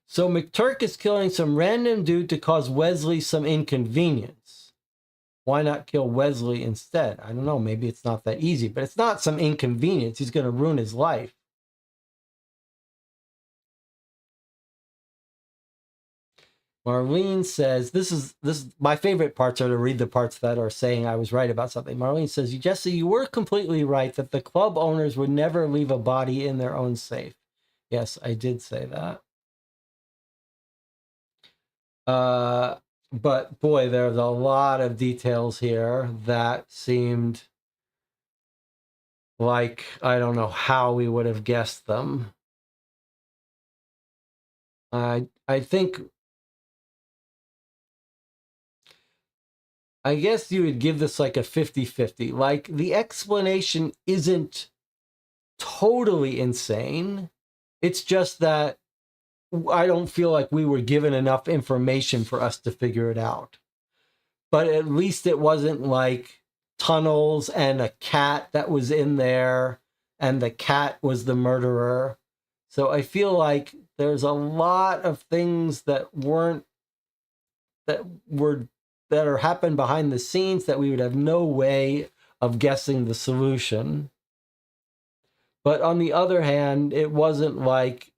So McTurk is killing some random dude to cause Wesley some inconvenience. Why not kill Wesley instead? I don't know. Maybe it's not that easy, but it's not some inconvenience. He's going to ruin his life. Marlene says, this is my favorite parts are to read the parts that are saying I was right about something. Marlene says, Jesse, you were completely right that the club owners would never leave a body in their own safe. Yes, I did say that. But boy, there's a lot of details here that seemed like I don't know how we would have guessed them. I think, I guess you would give this like a 50-50. Like, the explanation isn't totally insane. It's just that I don't feel like we were given enough information for us to figure it out. But at least it wasn't like tunnels and a cat that was in there and the cat was the murderer. So I feel like there's a lot of things that are happened behind the scenes that we would have no way of guessing the solution. But on the other hand, it wasn't like,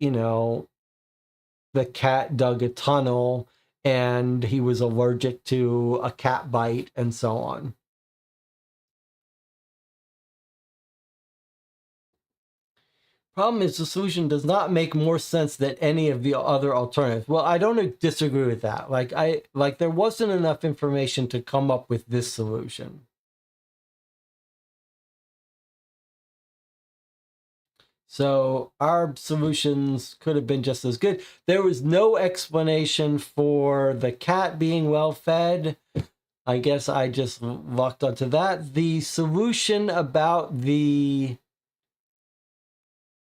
the cat dug a tunnel and he was allergic to a cat bite and so on. Problem is, the solution does not make more sense than any of the other alternatives. Well, I don't disagree with that. Like there wasn't enough information to come up with this solution. So our solutions could have been just as good. There was no explanation for the cat being well fed. I guess I just locked onto that. The solution about the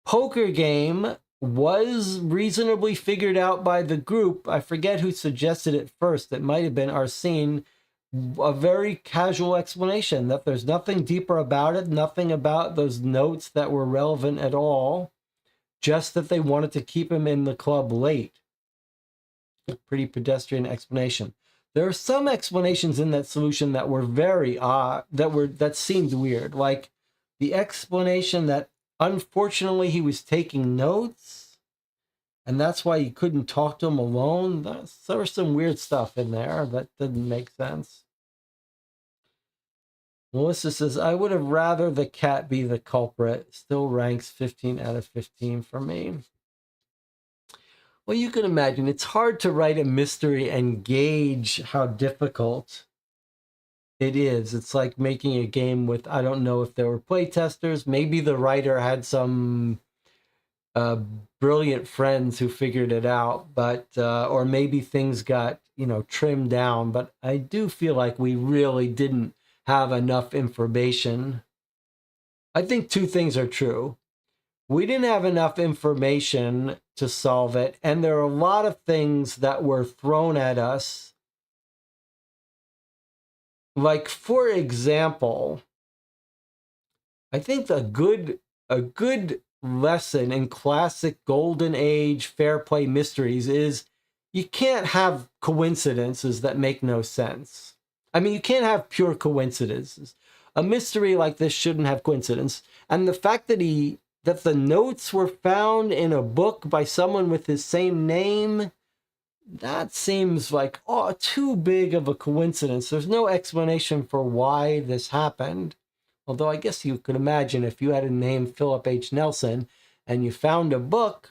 poker game was reasonably figured out by the group. I forget who suggested it first. It might have been Arsene. A very casual explanation that there's nothing deeper about it, nothing about those notes that were relevant at all. just that they wanted to keep him in the club late. Pretty pedestrian explanation. There are some explanations in that solution that were very odd, that seemed weird. Like the explanation that unfortunately he was taking notes, and that's why you couldn't talk to him alone. There was some weird stuff in there that didn't make sense. Melissa says, I would have rather the cat be the culprit. Still ranks 15 out of 15 for me. Well, you can imagine it's hard to write a mystery and gauge how difficult it is. It's like making a game with, I don't know if there were playtesters. Maybe the writer had some brilliant friends who figured it out, but or maybe things got, trimmed down. But I do feel like we really didn't have enough information. I think two things are true. We didn't have enough information to solve it, and there are a lot of things that were thrown at us. Like, for example, I think a good lesson in classic golden age fair play mysteries is you can't have coincidences that make no sense. I mean, you can't have pure coincidences. A mystery like this shouldn't have coincidence. And the fact that the notes were found in a book by someone with his same name, that seems like too big of a coincidence. There's no explanation for why this happened. Although I guess you could imagine if you had a name Philip H. Nelson and you found a book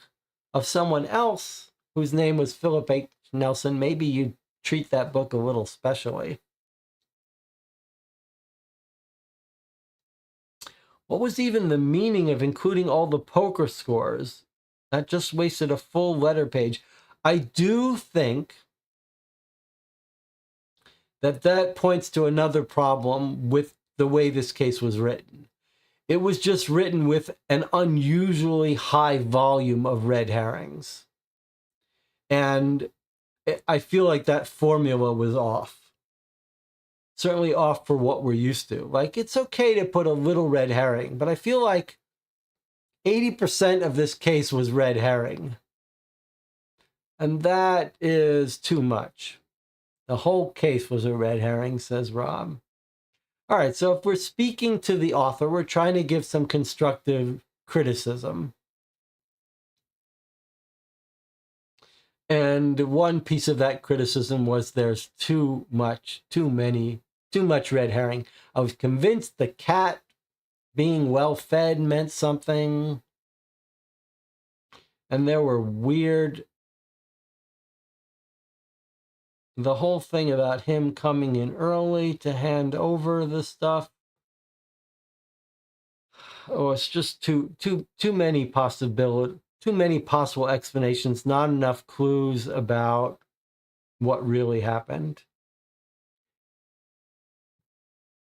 of someone else whose name was Philip H. Nelson, maybe you'd treat that book a little specially. What was even the meaning of including all the poker scores? That just wasted a full letter page. I do think that points to another problem with the way this case was written. It was just written with an unusually high volume of red herrings. And I feel like that formula was off. Certainly off for what we're used to. Like, it's okay to put a little red herring, but I feel like 80% of this case was red herring. And that is too much. The whole case was a red herring, says Rob. All right, so if we're speaking to the author, we're trying to give some constructive criticism. And one piece of that criticism was there's too much red herring. I was convinced the cat being well fed meant something. And there were the whole thing about him coming in early to hand over the stuff. Oh, it's just too many possible explanations, not enough clues about what really happened.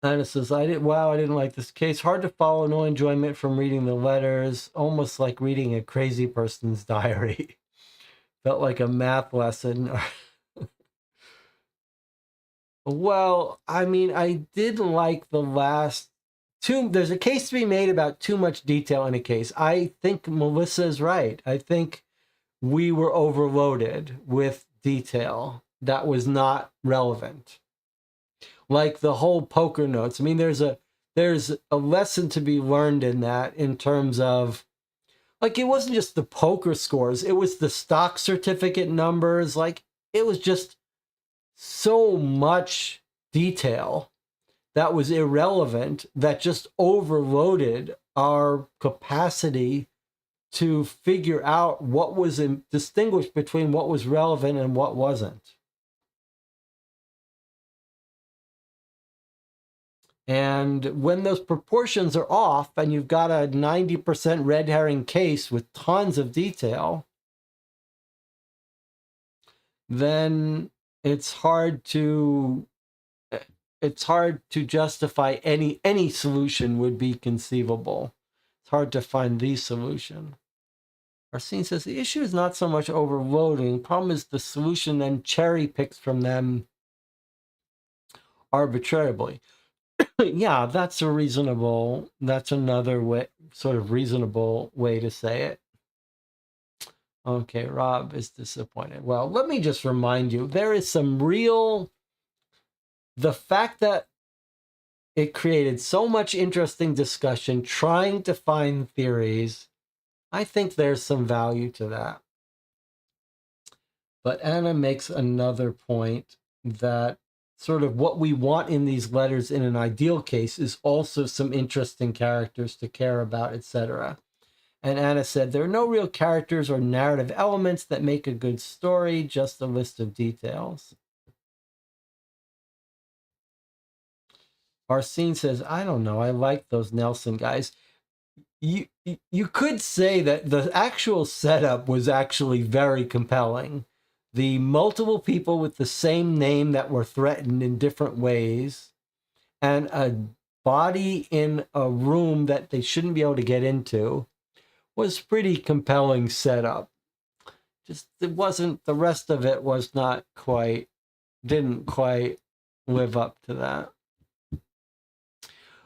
Anna says, I didn't like this case. Hard to follow, no enjoyment from reading the letters. Almost like reading a crazy person's diary. Felt like a math lesson. Well, I mean, I did like the last there's a case to be made about too much detail in a case. I think Melissa is right. I think we were overloaded with detail that was not relevant. Like the whole poker notes. I mean, there's a lesson to be learned in that, in terms of, like, it wasn't just the poker scores, it was the stock certificate numbers. Like, it was just so much detail that was irrelevant, that just overloaded our capacity to figure out what was distinguished between what was relevant and what wasn't. And when those proportions are off and you've got a 90% red herring case with tons of detail, then it's hard to justify any solution would be conceivable. It's hard to find the solution. Arsene says the issue is not so much overloading. The problem is the solution then cherry picks from them arbitrarily. Yeah, that's another way, sort of reasonable way to say it. Okay, Rob is disappointed. Well, let me just remind you, there is some real... The fact that it created so much interesting discussion trying to find theories, I think there's some value to that. But Anna makes another point that sort of what we want in these letters in an ideal case is also some interesting characters to care about, etc. And Anna said, there are no real characters or narrative elements that make a good story, just a list of details. Arsene says, I don't know, I like those Nelson guys. You could say that the actual setup was actually very compelling. The multiple people with the same name that were threatened in different ways, and a body in a room that they shouldn't be able to get into, was pretty compelling setup. Just it wasn't, the rest of it was not quite, didn't quite live up to that.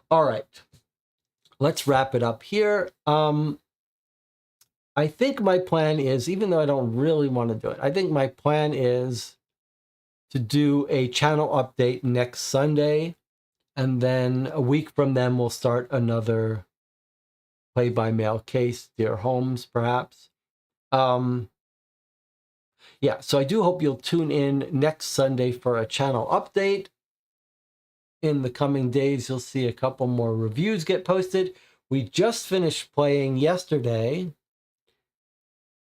All right, let's wrap it up here. I think my plan is, even though I don't really want to do it, I think my plan is to do a channel update next Sunday. And then a week from then, we'll start another play-by-mail case, Dear Holmes, perhaps. Yeah, so I do hope you'll tune in next Sunday for a channel update. In the coming days, you'll see a couple more reviews get posted. We just finished playing yesterday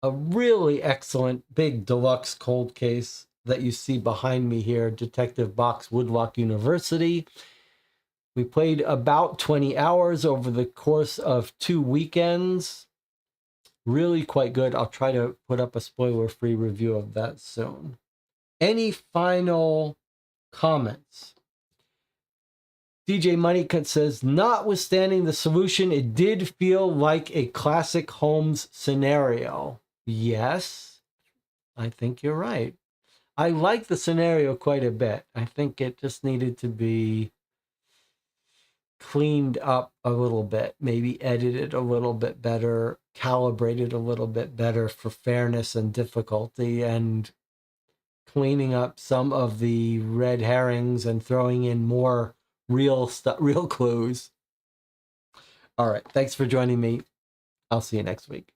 a really excellent big deluxe cold case that you see behind me here, Detective Box Woodlock University. We played about 20 hours over the course of 2 weekends. Really quite good. I'll try to put up a spoiler-free review of that soon. Any final comments? DJ Moneycut says, notwithstanding the solution, it did feel like a classic Holmes scenario. Yes, I think you're right. I like the scenario quite a bit. I think it just needed to be cleaned up a little bit, maybe edited a little bit better, calibrated a little bit better for fairness and difficulty, and cleaning up some of the red herrings and throwing in more real stuff, real clues. All right, thanks for joining me. I'll see you next week.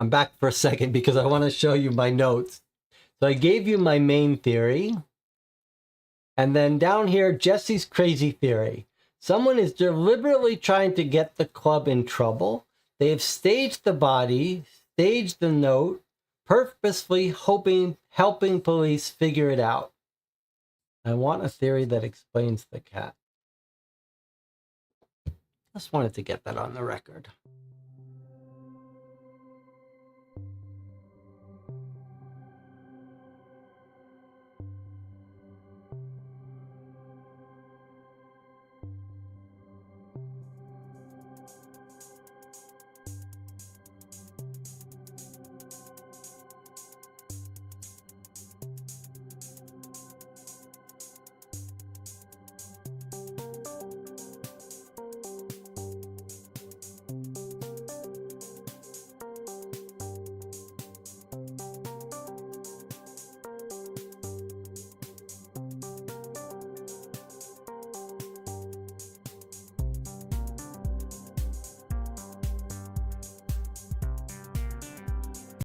I'm back for a second because I want to show you my notes. So I gave you my main theory. And then down here, Jesse's crazy theory. Someone is deliberately trying to get the club in trouble. They have staged the body, staged the note, purposefully helping police figure it out. I want a theory that explains the cat. Just wanted to get that on the record.